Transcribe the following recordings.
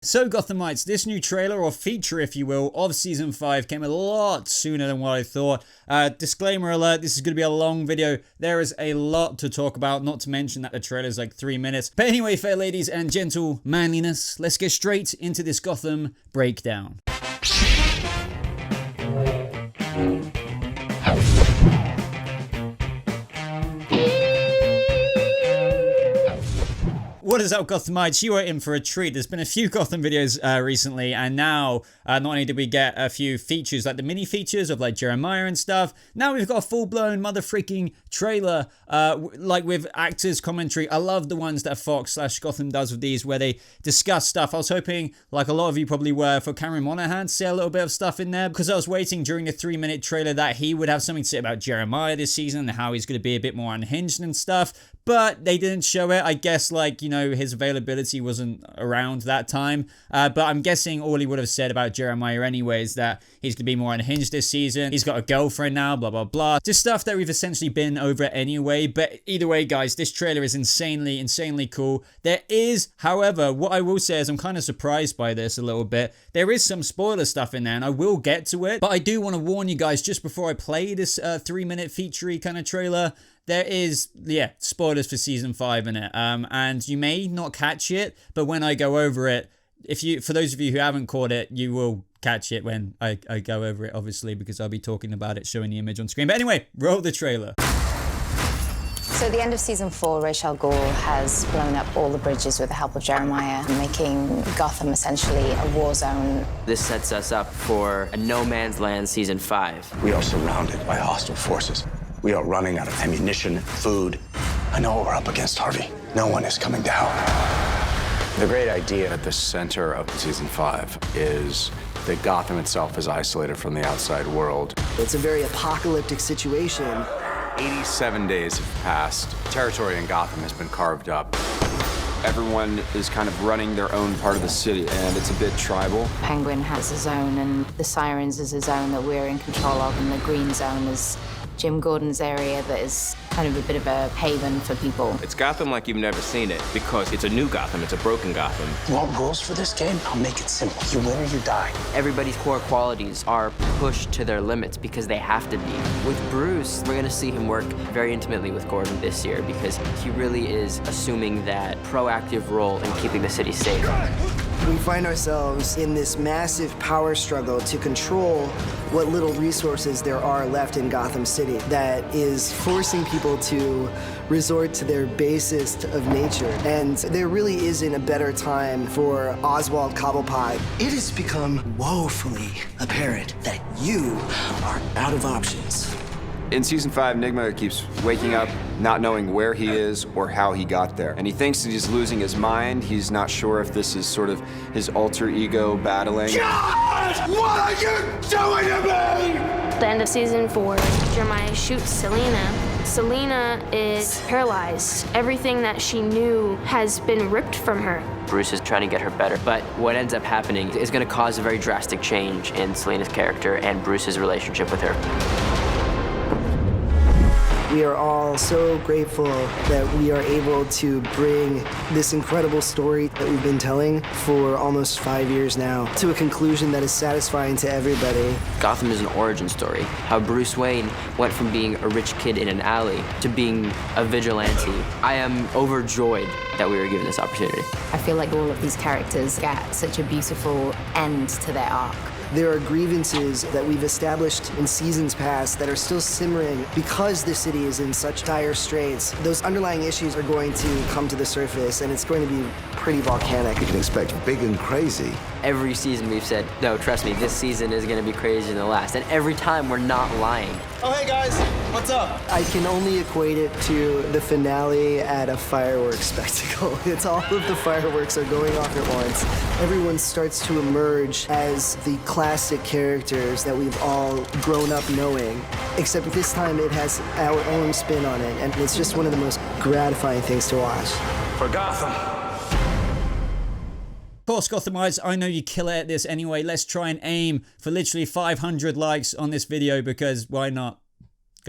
So Gothamites, this new trailer, or feature if you will, of Season 5 came a lot sooner than what I thought. Disclaimer alert, this is going to be a long video. There is a lot to talk about, not to mention that the trailer is like 3 minutes. But anyway, fair ladies and gentle manliness, let's get straight into this Gotham breakdown. What is up, Gothamites? You are in for a treat. There's been a few Gotham videos recently, and now not only did we get a few features, like the mini features of like Jeremiah and stuff, now we've got a full-blown mother-freaking trailer, like with actors commentary. I love the ones that Fox/Gotham does with these, where they discuss stuff. I was hoping, like a lot of you probably were, for Cameron Monaghan to say a little bit of stuff in there, because I was waiting during the 3-minute trailer that he would have something to say about Jeremiah this season and how he's going to be a bit more unhinged and stuff. But they didn't show it. I guess, like, you know, his availability wasn't around that time. But I'm guessing all he would have said about Jeremiah anyway is that he's going to be more unhinged this season. He's got a girlfriend now, blah, blah, blah. Just stuff that we've essentially been over anyway. But either way, guys, this trailer is insanely cool. There is, however, what I will say is I'm kind of surprised by this a little bit. There is some spoiler stuff in there, and I will get to it. But I do want to warn you guys, just before I play this 3-minute feature-y kind of trailer, there is, yeah, spoilers for Season 5 in it, and you may not catch it, but when I go over it, for those of you who haven't caught it, you will catch it when I go over it, obviously, because I'll be talking about it, showing the image on screen. But anyway, roll the trailer. So at the end of Season 4, Ra's al Ghul has blown up all the bridges with the help of Jeremiah, making Gotham essentially a war zone. This sets us up for a no man's land Season 5. We are surrounded by hostile forces. We are running out of ammunition, food. I know what we're up against, Harvey. No one is coming down. The great idea at the center of Season 5 is that Gotham itself is isolated from the outside world. It's a very apocalyptic situation. 87 days have passed. Territory in Gotham has been carved up. Everyone is kind of running their own part of the city, and it's a bit tribal. Penguin has a zone, and the Sirens is a zone that we're in control of, and the Green Zone is Jim Gordon's area that is kind of a bit of a haven for people. It's Gotham like you've never seen it, because it's a new Gotham, it's a broken Gotham. You want rules for this game? I'll make it simple. You win or you die. Everybody's core qualities are pushed to their limits because they have to be. With Bruce, we're gonna see him work very intimately with Gordon this year because he really is assuming that proactive role in keeping the city safe. We find ourselves in this massive power struggle to control what little resources there are left in Gotham City that is forcing people to resort to their basest of nature. And there really isn't a better time for Oswald Cobblepot. It has become woefully apparent that you are out of options. In Season 5, Enigma keeps waking up, not knowing where he is or how he got there. And he thinks that he's losing his mind. He's not sure if this is sort of his alter ego battling. God! What are you doing to me? At the end of Season 4, Jeremiah shoots Selina. Selina is paralyzed. Everything that she knew has been ripped from her. Bruce is trying to get her better, but what ends up happening is gonna cause a very drastic change in Selina's character and Bruce's relationship with her. We are all so grateful that we are able to bring this incredible story that we've been telling for almost 5 years now to a conclusion that is satisfying to everybody. Gotham is an origin story. How Bruce Wayne went from being a rich kid in an alley to being a vigilante. I am overjoyed that we were given this opportunity. I feel like all of these characters get such a beautiful end to their arc. There are grievances that we've established in seasons past that are still simmering because the city is in such dire straits. Those underlying issues are going to come to the surface, and it's going to be pretty volcanic. You can expect big and crazy. Every season we've said, no, trust me, this season is gonna be crazier than the last. And every time we're not lying. Oh, hey guys, what's up? I can only equate it to the finale at a fireworks spectacle. It's all of the fireworks are going off at once. Everyone starts to emerge as the classic characters that we've all grown up knowing, except this time it has our own spin on it, and it's just one of the most gratifying things to watch. For Gotham. Of course, Gothamites, I know you kill it at this anyway. Let's try and aim for literally 500 likes on this video, because why not?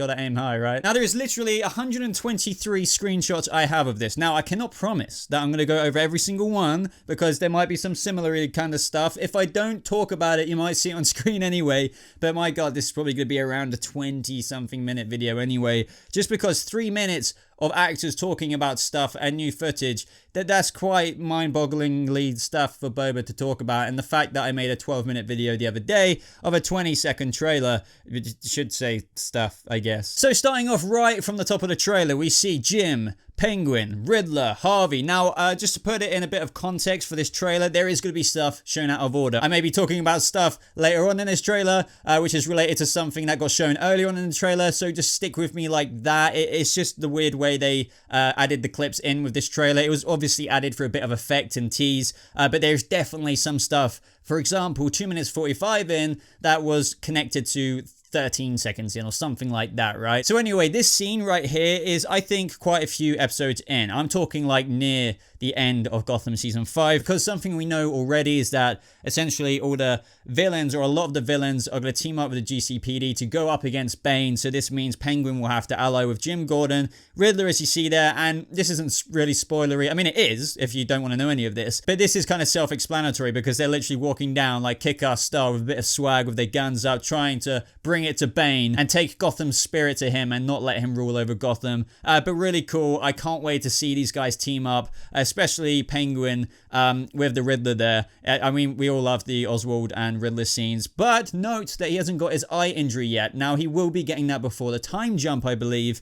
gotta aim high, right? Now, there is literally 123 screenshots I have of this. Now, I cannot promise that I'm gonna go over every single one because there might be some similar kind of stuff. If I don't talk about it, you might see it on screen anyway. But my God, this is probably gonna be around a 20-something minute video anyway, just because 3 minutes of actors talking about stuff and new footage, that's quite mind-bogglingly stuff for Boba to talk about. And the fact that I made a 12-minute video the other day of a 20-second trailer, it should say stuff, I guess. So starting off right from the top of the trailer, we see Jim, Penguin, Riddler, Harvey. Now, just to put it in a bit of context for this trailer, there is going to be stuff shown out of order. I may be talking about stuff later on in this trailer, which is related to something that got shown earlier on in the trailer, so just stick with me like that. It's just the weird way they added the clips in with this trailer. It was obviously added for a bit of effect and tease, but there's definitely some stuff, for example, 2 minutes 45 in, that was connected to 13 seconds in or something like that, right? So anyway, this scene right here is, I think, quite a few episodes in. I'm talking like near the end of Gotham Season 5, because something we know already is that essentially all the villains, or a lot of the villains, are going to team up with the GCPD to go up against Bane. So this means Penguin will have to ally with Jim Gordon, Riddler, as you see there, and this isn't really spoilery. I mean, it is, if you don't want to know any of this, but this is kind of self-explanatory because they're literally walking down like Kick-Ass style with a bit of swag with their guns up, trying to bring it to Bane and take Gotham's spirit to him and not let him rule over Gotham. But really cool. I can't wait to see these guys team up, especially Penguin with the Riddler there. I mean, we all love the Oswald and Riddler scenes, but note that he hasn't got his eye injury yet. Now, he will be getting that before the time jump, I believe.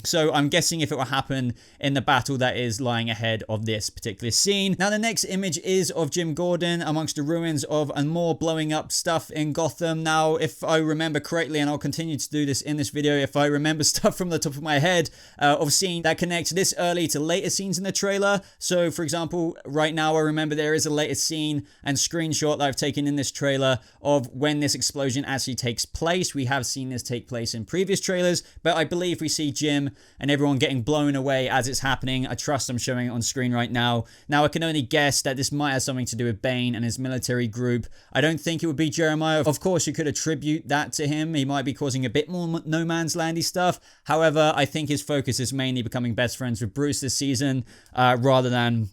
So I'm guessing if it will happen in the battle that is lying ahead of this particular scene. Now, the next image is of Jim Gordon amongst the ruins of and more blowing up stuff in Gotham. Now, if I remember correctly, and I'll continue to do this in this video, if I remember stuff from the top of my head of scene that connects this early to later scenes in the trailer. So, for example, right now I remember there is a later scene and screenshot that I've taken in this trailer of when this explosion actually takes place. We have seen this take place in previous trailers, but I believe we see Jim and everyone getting blown away as it's happening. I trust I'm showing it on screen right now. Now, I can only guess that this might have something to do with Bane and his military group. I don't think it would be Jeremiah. Of course, you could attribute that to him. He might be causing a bit more no man's landy stuff. However, I think his focus is mainly becoming best friends with Bruce this season, rather than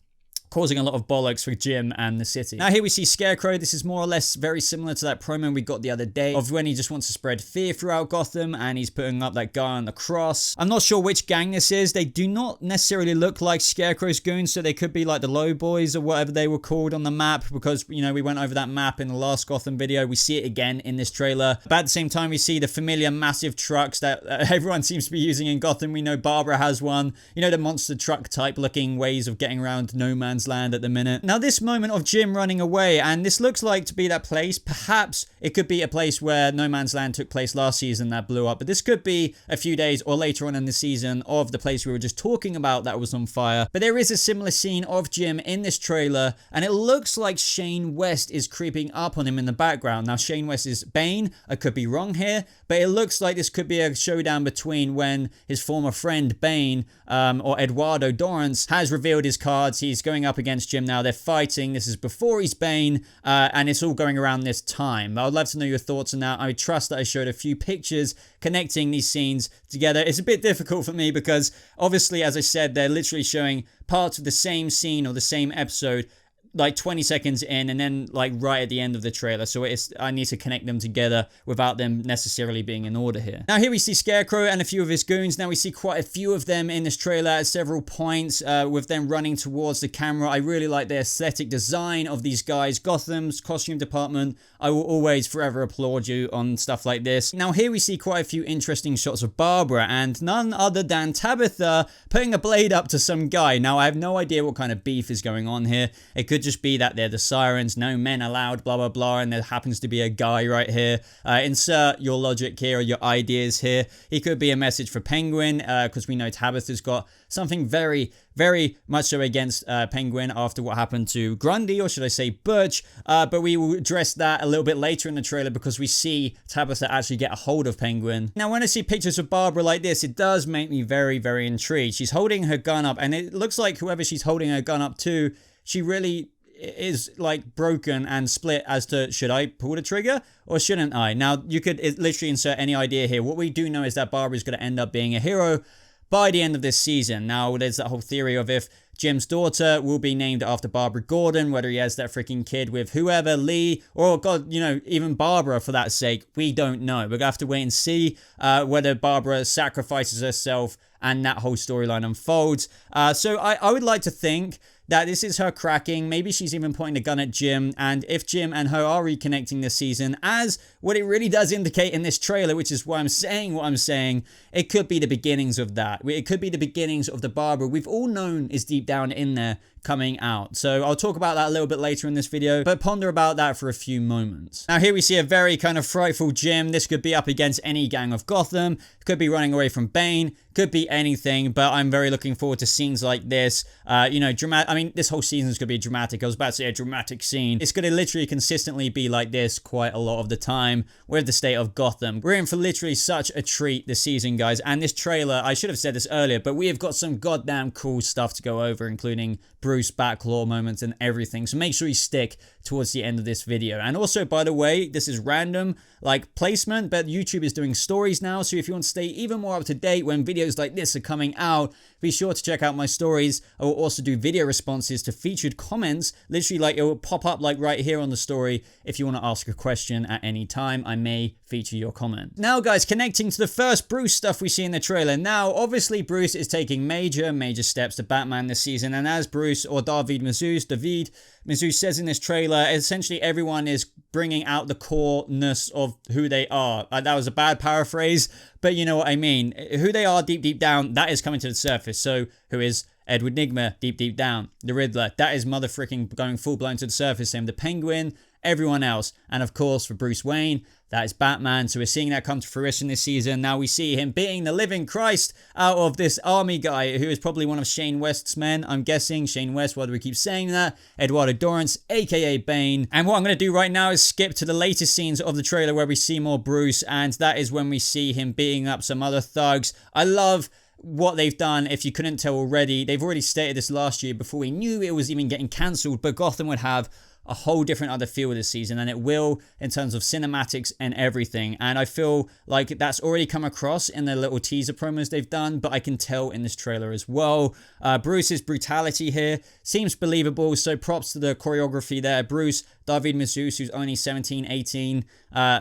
causing a lot of bollocks for Jim and the city. Now, here we see Scarecrow. This is more or less very similar to that promo we got the other day of when he just wants to spread fear throughout Gotham, and he's putting up that guy on the cross. I'm not sure which gang this is. They do not necessarily look like Scarecrow's goons, so they could be like the Low Boys or whatever they were called on the map, because, you know, we went over that map in the last Gotham video. We see it again in this trailer. But at the same time, we see the familiar massive trucks that everyone seems to be using in Gotham. We know Barbara has one. You know, the monster truck type looking ways of getting around no man's land at the minute. Now, this moment of Jim running away, and this looks like to be that place. Perhaps it could be a place where No Man's Land took place last season that blew up, but this could be a few days or later on in the season of the place we were just talking about that was on fire. But there is a similar scene of Jim in this trailer, and it looks like Shane West is creeping up on him in the background. Now, Shane West is Bane. I could be wrong here, but it looks like this could be a showdown between when his former friend Bane, or Eduardo Dorrance, has revealed his cards. He's going up against Jim now. They're fighting. This is before he's Bane, and it's all going around this time. I would love to know your thoughts on that. I trust that I showed a few pictures connecting these scenes together. It's a bit difficult for me because obviously, as I said, they're literally showing parts of the same scene or the same episode like 20 seconds in, and then like right at the end of the trailer. So I need to connect them together without them necessarily being in order here. Now, here we see Scarecrow and a few of his goons. Now, we see quite a few of them in this trailer at several points, with them running towards the camera. I really like the aesthetic design of these guys. Gotham's costume department, I will always forever applaud you on stuff like this. Now, here we see quite a few interesting shots of Barbara, and none other than Tabitha putting a blade up to some guy. Now, I have no idea what kind of beef is going on here. It could just be that they're the sirens, no men allowed, blah blah blah, and there happens to be a guy right here. Insert your logic here or your ideas here. He could be a message for Penguin, because we know Tabitha's got something very, very much so against Penguin after what happened to Grundy, or should I say Butch, but we will address that a little bit later in the trailer because we see Tabitha actually get a hold of Penguin. Now, when I see pictures of Barbara like this, it does make me very, very intrigued. She's holding her gun up, and it looks like whoever she's holding her gun up to, she really is like broken and split as to should I pull the trigger or shouldn't I. Now you could literally insert any idea here. What we do know is that Barbara is going to end up being a hero by the end of this season. Now there's that whole theory of if Jim's daughter will be named after Barbara Gordon, whether he has that freaking kid with whoever, Lee, or God, you know, even Barbara for that sake. We don't know. We're going to have to wait and see whether Barbara sacrifices herself and that whole storyline unfolds. So I would like to think that this is her cracking. Maybe she's even pointing a gun at Jim. And if Jim and her are reconnecting this season, as what it really does indicate in this trailer, which is why I'm saying what I'm saying, it could be the beginnings of that. It could be the beginnings of the Barbara we've all known is deep down in there coming out. So I'll talk about that a little bit later in this video, but ponder about that for a few moments. Now here we see a very kind of frightful Jim. This could be up against any gang of Gotham, could be running away from Bane, could be anything, but I'm very looking forward to scenes like this. You know, dramatic. I mean, this whole season is going to be dramatic. I was about to say a dramatic scene. It's going to literally consistently be like this quite a lot of the time with the state of Gotham. We're in for literally such a treat this season, guys. And this trailer, I should have said this earlier, but we have got some goddamn cool stuff to go over, including Bruce Batclaw moments and everything. So make sure you stick towards the end of this video. And also, by the way, this is random like placement, but YouTube is doing stories now. So if you want to stay even more up to date when videos like this are coming out, be sure to check out my stories. I will also do video responses to featured comments. Literally, like, it will pop up like right here on the story. If you want to ask a question at any time, I may feature your comment. Now, guys, connecting to the first Bruce stuff we see in the trailer. Now, obviously, Bruce is taking major steps to Batman this season. And as Bruce, or David Mazouz says in this trailer, essentially everyone is bringing out the core-ness of who they are. That was a bad paraphrase, but you know what I mean. Who they are deep down, that is coming to the surface. So who is Edward Nygma deep down? The Riddler, that is mother freaking going full-blown to the surface. Same the Penguin, everyone else. And of course, for Bruce Wayne, that is Batman. So we're seeing that come to fruition this season. Now we see him beating the living Christ out of this army guy who is probably one of Shane West's men. I'm guessing Shane West, why do we keep saying that? Eduardo Dorrance, aka Bane. And what I'm going to do right now is skip to the latest scenes of the trailer where we see more Bruce. And that is when we see him beating up some other thugs. I love what they've done. If you couldn't tell already, they've already stated this last year before we knew it was even getting cancelled, but Gotham would have a whole different other feel this season, and it will in terms of cinematics and everything. And I feel like that's already come across in the little teaser promos they've done, but I can tell in this trailer as well. Bruce's brutality here seems believable, so props to the choreography there. Bruce, David Mazouz, who's only 17, 18,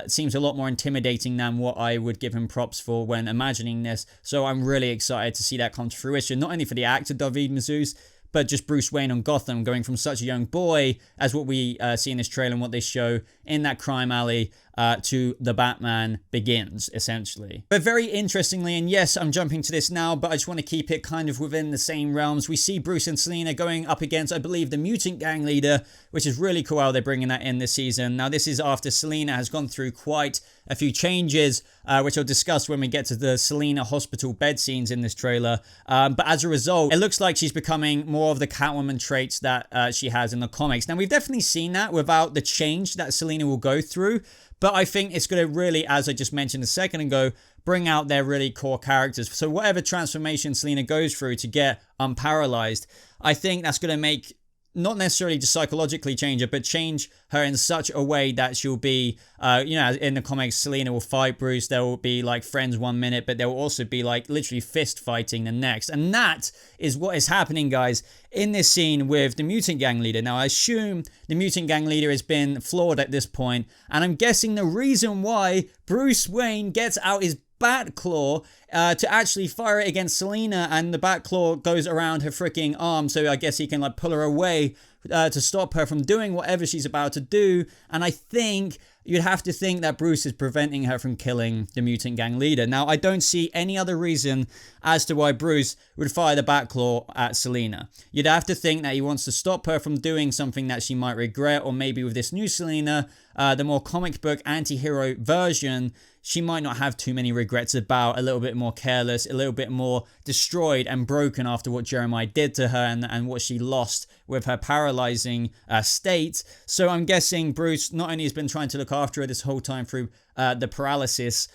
seems a lot more intimidating than what I would give him props for when imagining this. So I'm really excited to see that come to fruition, not only for the actor David Mazouz, but just Bruce Wayne on Gotham going from such a young boy as what we see in this trailer and what they show in that crime alley to the Batman Begins, essentially. But very interestingly, and yes, I'm jumping to this now, but I just want to keep it kind of within the same realms. We see Bruce and Selina going up against, I believe, the mutant gang leader, which is really cool how they're bringing that in this season. Now, this is after Selina has gone through quite a few changes, which I'll discuss when we get to the Selina hospital bed scenes in this trailer. But as a result, it looks like she's becoming more of the Catwoman traits that she has in the comics. Now, we've definitely seen that without the change that Selina will go through. But I think it's going to really, as I just mentioned a second ago, bring out their really core characters. So whatever transformation Selina goes through to get unparalyzed, I think that's going to make, not necessarily just psychologically change her, but change her in such a way that she'll be, you know, in the comics, Selina will fight Bruce. They will be like friends one minute, but they will also be like literally fist fighting the next. And that is what is happening, guys, in this scene with the mutant gang leader. Now, I assume the mutant gang leader has been flawed at this point, and I'm guessing the reason why Bruce Wayne gets out his Batclaw to actually fire it against Selina, and the Batclaw goes around her freaking arm, so I guess he can like pull her away to stop her from doing whatever she's about to do. And I think you'd have to think that Bruce is preventing her from killing the mutant gang leader. Now, I don't see any other reason as to why Bruce would fire the Batclaw at Selina. You'd have to think that he wants to stop her from doing something that she might regret, or maybe with this new Selina, the more comic book anti-hero version, she might not have too many regrets about, a little bit more careless, a little bit more destroyed and broken after what Jeremiah did to her and what she lost with her paralyzing state. So I'm guessing Bruce not only has been trying to look after her this whole time through the paralysis,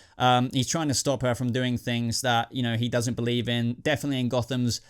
he's trying to stop her from doing things that, you know, he doesn't believe in. Definitely in Gotham's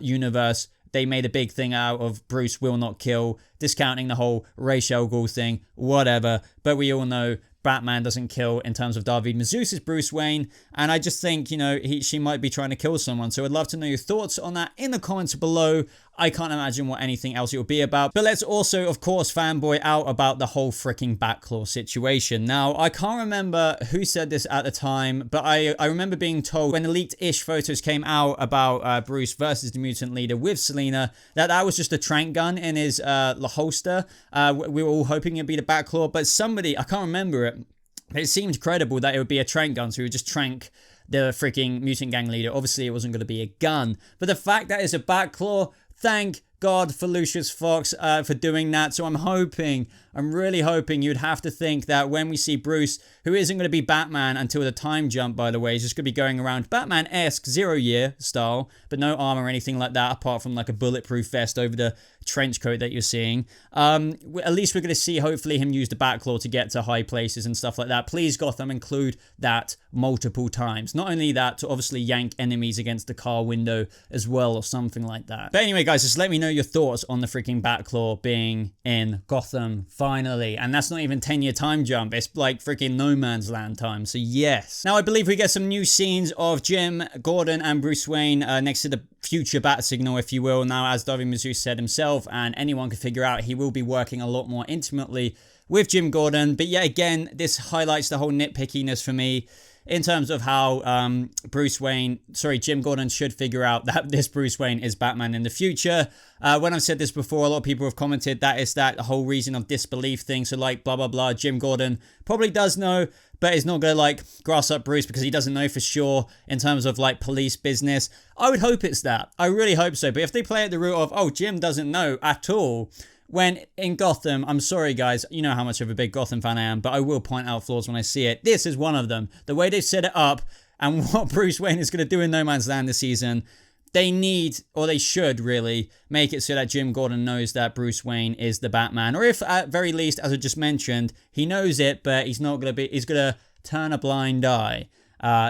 universe, they made a big thing out of Bruce will not kill, discounting the whole Ra's al Ghul thing, whatever. But we all know Batman doesn't kill in terms of David Mazouz's Bruce Wayne, and I just think, she might be trying to kill someone. So I'd love to know your thoughts on that in the comments below. I can't imagine what anything else it will be about. But let's also, of course, fanboy out about the whole freaking Batclaw situation. Now, I can't remember who said this at the time, but I remember being told when the leaked-ish photos came out about Bruce versus the mutant leader with Selina, that was just a trank gun in his holster. We were all hoping it'd be the Batclaw, but somebody, I can't remember it, but it seemed credible that it would be a trank gun, so he would just trank the freaking mutant gang leader. Obviously, it wasn't going to be a gun. But the fact that it's a Batclaw, thank God for Lucius Fox for doing that. So I'm really hoping you'd have to think that when we see Bruce, who isn't going to be Batman until the time jump, by the way, he's just going to be going around Batman-esque 0 year style, but no armor or anything like that, apart from like a bulletproof vest over the trench coat that you're seeing. At least we're going to see, hopefully, him use the Batclaw to get to high places and stuff like that. Please, Gotham, include that multiple times. Not only that, to obviously yank enemies against the car window as well, or something like that. But anyway, guys, just let me know your thoughts on the freaking Batclaw being in Gotham finally. And that's not even 10-year time jump. It's like freaking no man's land time. So yes. Now I believe we get some new scenes of Jim Gordon and Bruce Wayne next to the future bat signal, if you will. Now, as David Mazouz said himself, and anyone can figure out, he will be working a lot more intimately with Jim Gordon. But yet again, this highlights the whole nitpickiness for me in terms of how Jim Gordon should figure out that this Bruce Wayne is Batman in the future. When I've said this before, a lot of people have commented that it's that whole reason of disbelief thing. So like, blah, blah, blah. Jim Gordon probably does know, but he's not going to like grass up Bruce because he doesn't know for sure in terms of like police business. I would hope it's that. I really hope so. But if they play it the route of, oh, Jim doesn't know at all, when in Gotham, I'm sorry guys, you know how much of a big Gotham fan I am, but I will point out flaws when I see it. This is one of them. The way they've set it up and what Bruce Wayne is going to do in No Man's Land this season, they need, or they should really, make it so that Jim Gordon knows that Bruce Wayne is the Batman. Or if at very least, as I just mentioned, he knows it, but he's not going to be, he's going to turn a blind eye.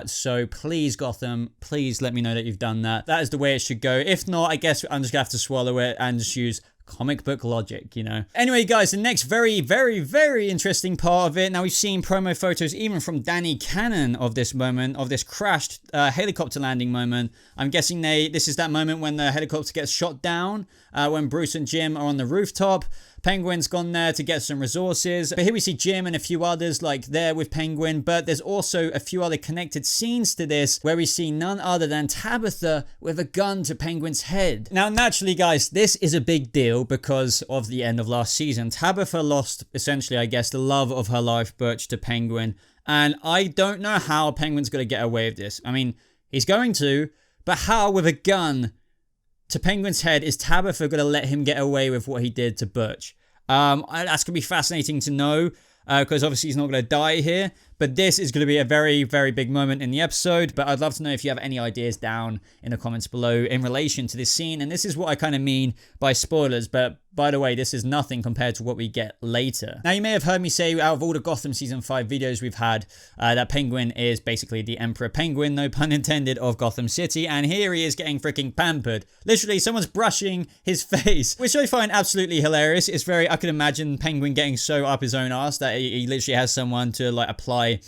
So please, Gotham, please let me know that you've done that. That is the way it should go. If not, I guess I'm just going to have to swallow it and just use comic book logic, Anyway, guys, the next very, very, very interesting part of it. Now, we've seen promo photos even from Danny Cannon of this moment, of this crashed helicopter landing moment. I'm guessing this is that moment when the helicopter gets shot down, when Bruce and Jim are on the rooftop. Penguin's gone there to get some resources. But here we see Jim and a few others like there with Penguin. But there's also a few other connected scenes to this where we see none other than Tabitha with a gun to Penguin's head. Now, naturally, guys, this is a big deal because of the end of last season. Tabitha lost, essentially, I guess, the love of her life, Butch, to Penguin. And I don't know how Penguin's going to get away with this. I mean, he's going to, but how with a gun to Penguin's head is Tabitha going to let him get away with what he did to Butch? That's going to be fascinating to know because obviously he's not going to die here. But this is going to be a very, very big moment in the episode. But I'd love to know if you have any ideas down in the comments below in relation to this scene. And this is what I kind of mean by spoilers. But by the way, this is nothing compared to what we get later. Now, you may have heard me say out of all the Gotham Season 5 videos we've had, that Penguin is basically the Emperor Penguin, no pun intended, of Gotham City. And here he is getting freaking pampered. Literally, someone's brushing his face, which I find absolutely hilarious. It's very, I can imagine Penguin getting so up his own ass that he literally has someone to like apply,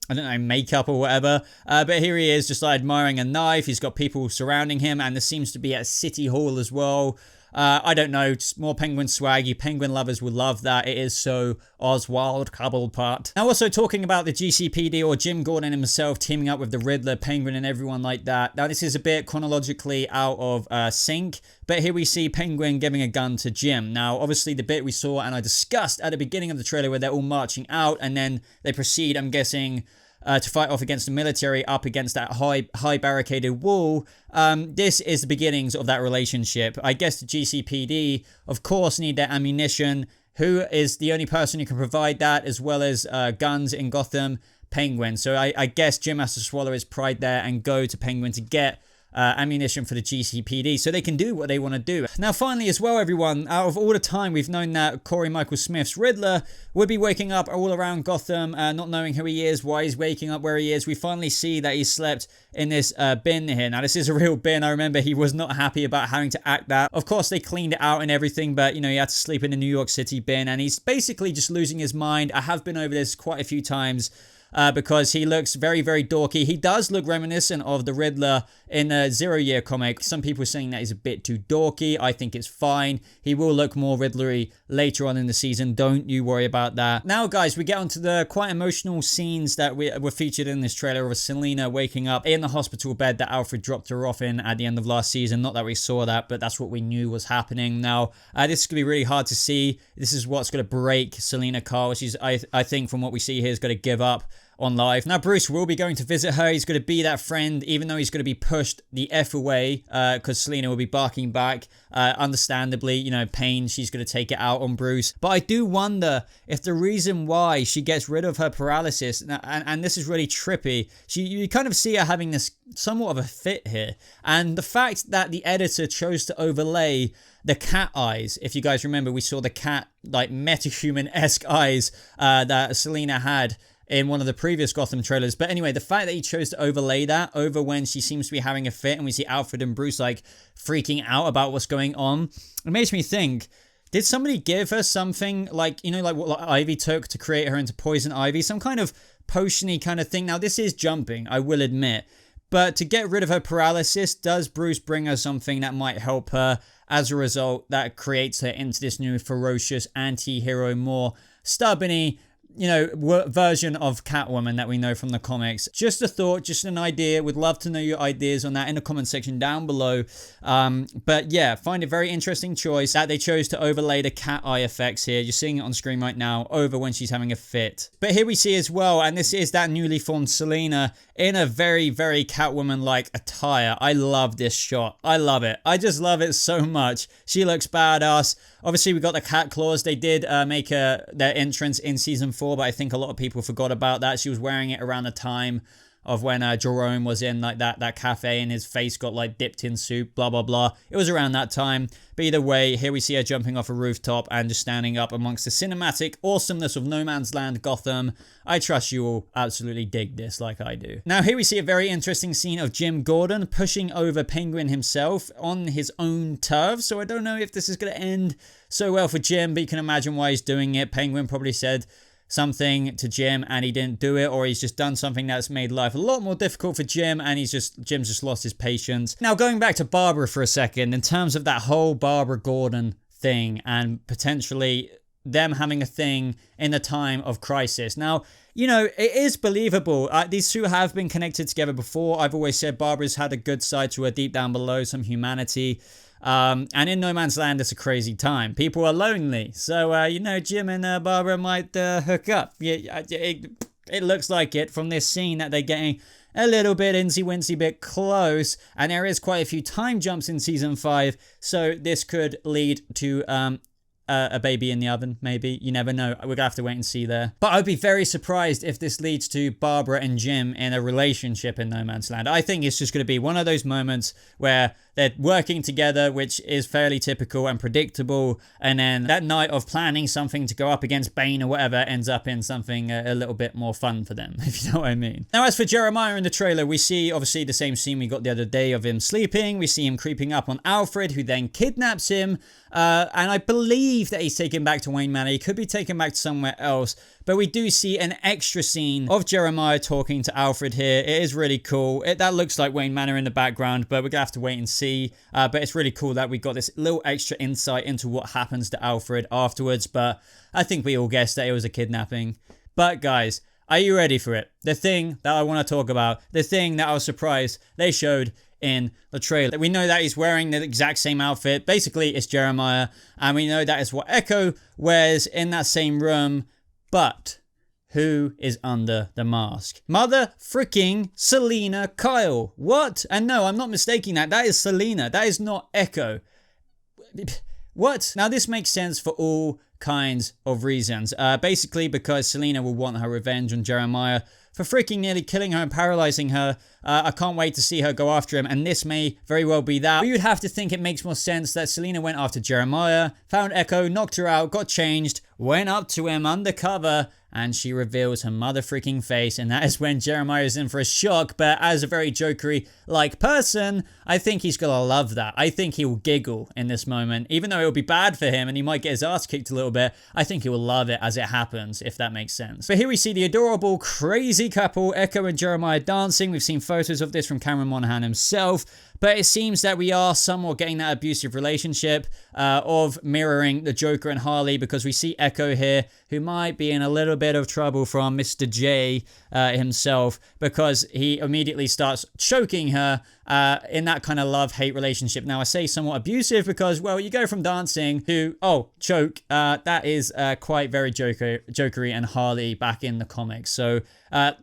I don't know, makeup or whatever. But here he is just like admiring a knife. He's got people surrounding him, and this seems to be at City Hall as well. I don't know, just more Penguin swag. You Penguin lovers will love that. It is so Oswald Cobblepot. Now, also talking about the GCPD or Jim Gordon himself teaming up with the Riddler, Penguin, and everyone like that. Now, this is a bit chronologically out of sync, but here we see Penguin giving a gun to Jim. Now, obviously, the bit we saw and I discussed at the beginning of the trailer where they're all marching out and then they proceed, I'm guessing, to fight off against the military up against that high barricaded wall. This is the beginnings of that relationship. I guess the GCPD, of course, need their ammunition. Who is the only person who can provide that, as well as guns in Gotham? Penguin. So I guess Jim has to swallow his pride there and go to Penguin to get ammunition for the GCPD so they can do what they want to do. Now finally as well, everyone, out of all the time we've known that Corey Michael Smith's Riddler would be waking up all around Gotham, not knowing who he is, why he's waking up where he is, we finally see that he slept in this bin here. Now this is a real bin. I remember he was not happy about having to act that. Of course they cleaned it out and everything, but you know, he had to sleep in a New York City bin and he's basically just losing his mind. I have been over this quite a few times. Because he looks very, very dorky. He does look reminiscent of the Riddler in the 0 Year comic. Some people are saying that he's a bit too dorky. I think it's fine. He will look more Riddler-y later on in the season. Don't you worry about that. Now, guys, we get onto the quite emotional scenes that were featured in this trailer of Selina waking up in the hospital bed that Alfred dropped her off in at the end of last season. Not that we saw that, but that's what we knew was happening. Now, this is going to be really hard to see. This is what's going to break Selina Kyle. She's, I think, from what we see here, is going to give up on life. Now Bruce will be going to visit her. He's going to be that friend, even though he's going to be pushed the F away because Selina will be barking back. Understandably, you know, pain, she's going to take it out on Bruce. But I do wonder if the reason why she gets rid of her paralysis, and this is really trippy, you kind of see her having this somewhat of a fit here. And the fact that the editor chose to overlay the cat eyes, if you guys remember, we saw the cat, like, metahuman-esque eyes that Selina had in one of the previous Gotham trailers. But anyway, the fact that he chose to overlay that over when she seems to be having a fit and we see Alfred and Bruce like freaking out about what's going on, it makes me think, did somebody give her something like, you know, like what Ivy took to create her into Poison Ivy? Some kind of potion-y kind of thing. Now, this is jumping, I will admit. But to get rid of her paralysis, does Bruce bring her something that might help her? As a result, that creates her into this new ferocious anti-hero, more stubborn-y, you know, version of Catwoman that we know from the comics. Just a thought, just an idea. Would love to know your ideas on that in the comment section down below. But yeah, find a very interesting choice that they chose to overlay the cat eye effects here. You're seeing it on screen right now over when she's having a fit. But here we see as well, and this is that newly formed Selina in a very, very Catwoman-like attire. I love this shot. I love it. I just love it so much. She looks badass. Obviously, we got the cat claws. They did make their entrance in season 4, but I think a lot of people forgot about that. She was wearing it around the time of when Jerome was in like that cafe and his face got like dipped in soup, blah, blah, blah. It was around that time. But either way, here we see her jumping off a rooftop and just standing up amongst the cinematic awesomeness of No Man's Land Gotham. I trust you all absolutely dig this like I do. Now, here we see a very interesting scene of Jim Gordon pushing over Penguin himself on his own turf. So I don't know if this is going to end so well for Jim, but you can imagine why he's doing it. Penguin probably said something to Jim and he didn't do it, or he's just done something that's made life a lot more difficult for Jim and Jim's just lost his patience. Now, going back to Barbara for a second, in terms of that whole Barbara Gordon thing and potentially them having a thing in the time of crisis. Now, you know, it is believable. These two have been connected together before. I've always said Barbara's had a good side to her deep down below, some humanity. And in No Man's Land, it's a crazy time. People are lonely. So, you know, Jim and Barbara might hook up. Yeah, it looks like it from this scene that they're getting a little bit insy-wincy bit close. And there is quite a few time jumps in season 5. So this could lead to a baby in the oven, maybe. You never know. We're gonna have to wait and see there. But I'd be very surprised if this leads to Barbara and Jim in a relationship in No Man's Land. I think it's just gonna be one of those moments where they're working together, which is fairly typical and predictable, and then that night of planning something to go up against Bane or whatever ends up in something a little bit more fun for them, if you know what I mean. Now, as for Jeremiah in the trailer, we see obviously the same scene we got the other day of him sleeping. We see him creeping up on Alfred, who then kidnaps him, and I believe that he's taken back to Wayne Manor. He could be taken back to somewhere else, but we do see an extra scene of Jeremiah talking to Alfred here. It is really cool. That looks like Wayne Manor in the background, but we're gonna have to wait and see. But it's really cool that we got this little extra insight into what happens to Alfred afterwards. But I think we all guessed that it was a kidnapping. But guys, are you ready for it? The thing that I want to talk about, the thing that I was surprised they showed in the trailer. We know that he's wearing the exact same outfit. Basically, it's Jeremiah, and we know that is what Ecco wears in that same room. But who is under the mask? Mother freaking Selina Kyle. What? And no, I'm not mistaking that. That is Selina. That is not Ecco. What? Now, this makes sense for all kinds of reasons. Basically, because Selina will want her revenge on Jeremiah for freaking nearly killing her and paralyzing her. I can't wait to see her go after him, and this may very well be that. But you'd have to think it makes more sense that Selina went after Jeremiah, found Ecco, knocked her out, got changed, went up to him undercover, and she reveals her mother freaking face, and that is when Jeremiah is in for a shock. But as a very jokery-like person, I think he's gonna love that. I think he will giggle in this moment, even though it will be bad for him and he might get his ass kicked a little bit. I think he will love it as it happens, if that makes sense. But here we see the adorable, crazy couple, Ecco and Jeremiah, dancing. We've seen photos of this from Cameron Monaghan himself, but it seems that we are somewhat getting that abusive relationship of mirroring the Joker and Harley, because we see Ecco here, who might be in a little bit of trouble from Mr. J himself, because he immediately starts choking her in that kind of love-hate relationship. Now, I say somewhat abusive because, well, you go from dancing to, oh, choke. That is quite very jokery and Harley back in the comics. So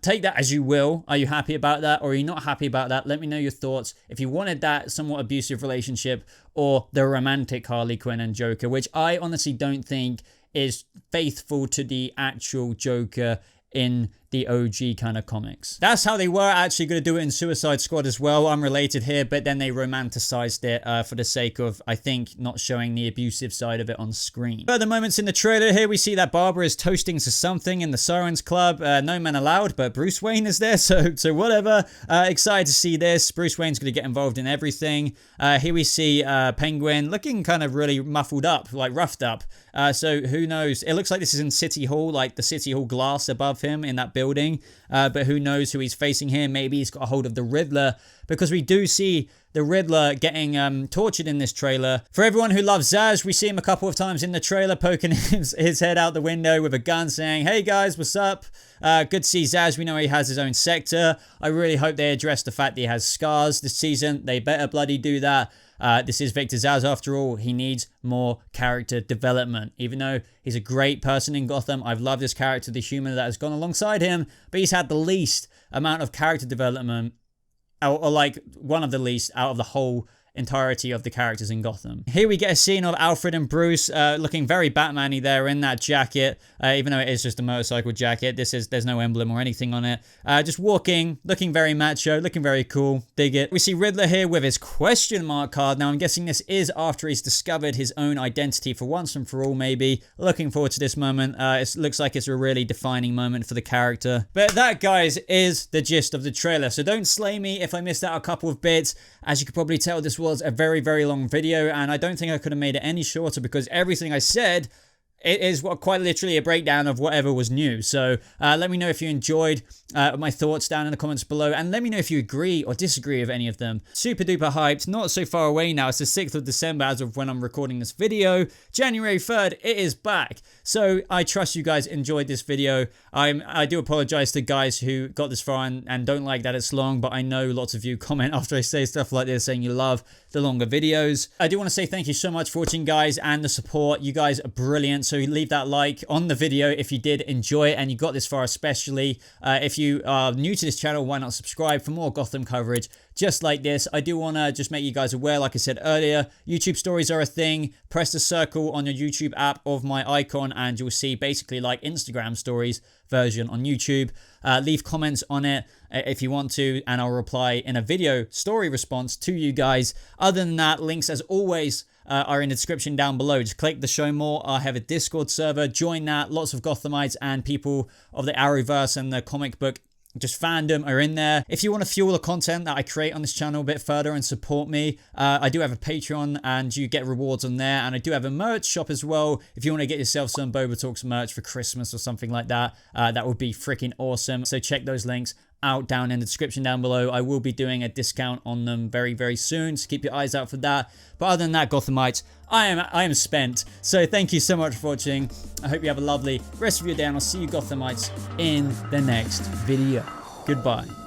take that as you will. Are you happy about that, or are you not happy about that? Let me know your thoughts. If you wanted that somewhat abusive relationship, or the romantic Harley Quinn and Joker, which I honestly don't think is faithful to the actual Joker in the OG kind of comics. That's how they were actually going to do it in Suicide Squad as well, unrelated here, but then they romanticized it for the sake of, I think, not showing the abusive side of it on screen. Further moments in the trailer here, we see that Barbara is toasting to something in the Sirens Club. No men allowed, but Bruce Wayne is there, so whatever. Excited to see this. Bruce Wayne's going to get involved in everything. Here we see Penguin looking kind of really muffled up, like roughed up. So who knows? It looks like this is in City Hall, like the City Hall glass above him in that building. But who knows who he's facing here? Maybe he's got a hold of the Riddler, because we do see the Riddler getting tortured in this trailer. For everyone who loves Zsasz, we see him a couple of times in the trailer poking his head out the window with a gun saying, hey guys, what's up? Good to see Zsasz. We know he has his own sector. I really hope they address the fact that he has scars this season. They better bloody do that. This is Victor Zsasz after all. He needs more character development. Even though he's a great person in Gotham, I've loved this character, the human that has gone alongside him, but he's had the least amount of character development, or like one of the least out of the whole entirety of the characters in Gotham. Here we get a scene of Alfred and Bruce looking very Batman-y there in that jacket, even though it is just a motorcycle jacket. There's no emblem or anything on it. Just walking, looking very macho, looking very cool. Dig it. We see Riddler here with his question mark card. Now, I'm guessing this is after he's discovered his own identity for once and for all, maybe. Looking forward to this moment. It looks like it's a really defining moment for the character. But that, guys, is the gist of the trailer. So don't slay me if I missed out a couple of bits. As you could probably tell, this was a very, very long video, and I don't think I could have made it any shorter, because everything I said, it is quite literally a breakdown of whatever was new. So let me know if you enjoyed my thoughts down in the comments below, and let me know if you agree or disagree with any of them. Super duper hyped. Not so far away now. It's the 6th of December as of when I'm recording this video. January 3rd, it is back. So I trust you guys enjoyed this video. I do apologize to guys who got this far and don't like that it's long, but I know lots of you comment after I say stuff like this saying you love the longer videos. I do want to say thank you so much for watching, guys, and the support. You guys are brilliant. So leave that like on the video if you did enjoy it and you got this far, especially. If you are new to this channel, why not subscribe for more Gotham coverage just like this. I do want to just make you guys aware, like I said earlier, YouTube stories are a thing. Press the circle on your YouTube app of my icon and you'll see basically like Instagram stories version on YouTube. Leave comments on it if you want to, and I'll reply in a video story response to you guys. Other than that, links as always are in the description down below. Just click the show more. I have a Discord server. Join that. Lots of Gothamites and people of the Arrowverse and the comic book just fandom are in there. If you want to fuel the content that I create on this channel a bit further and support me, I do have a Patreon and you get rewards on there, and I do have a merch shop as well. If you want to get yourself some BobaTalks merch for Christmas or something like that, that would be freaking awesome. So check those links out down in the description down below. I will be doing a discount on them very, very soon, so keep your eyes out for that. But other than that, Gothamites, I am spent. So thank you so much for watching. I hope you have a lovely rest of your day, and I'll see you Gothamites in the next video. Goodbye.